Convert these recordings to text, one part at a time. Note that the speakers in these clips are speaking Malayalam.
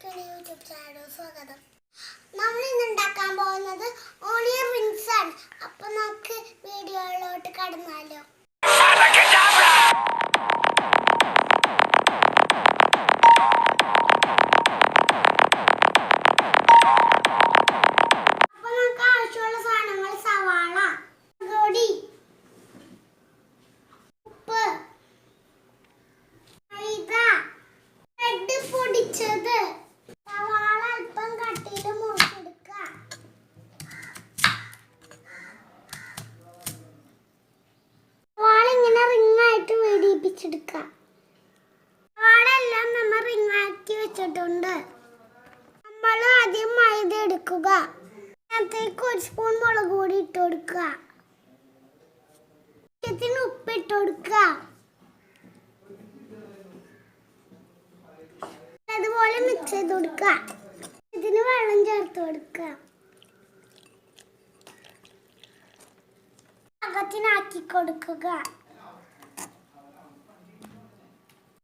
യൂട്യൂബ് ചാനൽ സ്വാഗതം. നമ്മൾ ഇന്ന് ഉണ്ടാക്കാൻ പോകുന്നത് ഓണിയൻ റിങ്സ് ആണ്. അപ്പൊ നമുക്ക് വീഡിയോയിലോട്ട് കടന്നാലോ. അപ്പൊ നമുക്ക് ആവശ്യമുള്ള സാധനങ്ങൾ സവാള, പൊടി, ഉപ്പ്, മൈദ, ബ്രെഡ് പൊടിച്ചത്. സവാള അല്പം കട്ടിയിൽ മുറിച്ചെടുക്കുക. സവാള ഇങ്ങനെ റിങ്ങായിട്ട് വെടിയിപ്പിച്ചെടുക്കുക. സവാള എല്ലാം നമ്മൾ റിങ്ങാക്കി വെച്ചിട്ടുണ്ട്. നമ്മൾ ആദ്യം മൈദ എടുക്കുക. അതിലേക്ക് 1 സ്പൂൺ മുളക് പൊടി ഇട്ട് കൊടുക്കുക. ആവശ്യത്തിന് ഉപ്പ് ഇട്ട് കൊടുക്കുക. അതുപോലെ മിക്സ് ചെയ്ത് കൊടുക്കുക. ഇതിന് വെള്ളം ചേർത്ത് കൊടുക്കുക. പാകത്തിനാക്കി കൊടുക്കുക.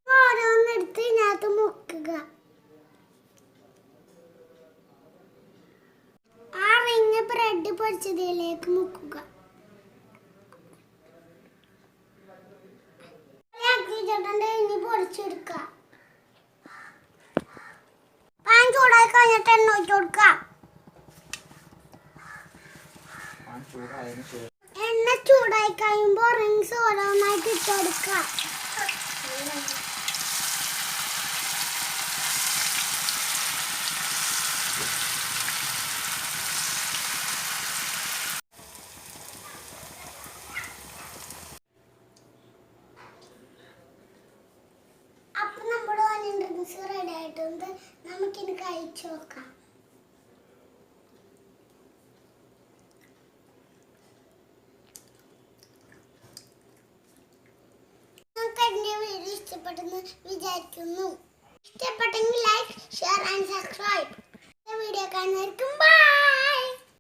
ഓരോന്നെടുത്ത് ഇതിനകത്ത് മുക്കുക. ആ റിങ് ബ്രെഡ് പൊരിച്ചതിലേക്ക് മുക്കുക. ഇനി പൊരിച്ചെടുക്കുക. പാൻ ചൂടായി കഴിഞ്ഞിട്ട് എണ്ണ ഒഴിച്ച് കൊടുക്കുക. എണ്ണ ചൂടായി കഴിയുമ്പോൾ റിങ്സ് ഓരോന്നായിട്ട് ഇട്ട് കൊടുക്കുക. അപ്പൊ നമ്മുടെ ഓണിയൻ റിങ്സ് റെഡി ആയിട്ടുണ്ട്. നമുക്കിനി കഴിച്ചു നോക്കാം. നിങ്ങൾക്ക് എന്റെ വീഡിയോ ഇഷ്ടപ്പെട്ടെന്ന് വിചാരിക്കുന്നു. ഇഷ്ടപ്പെട്ടെങ്കിൽ like, share and subscribe. Video കാണുന്നവർക്കും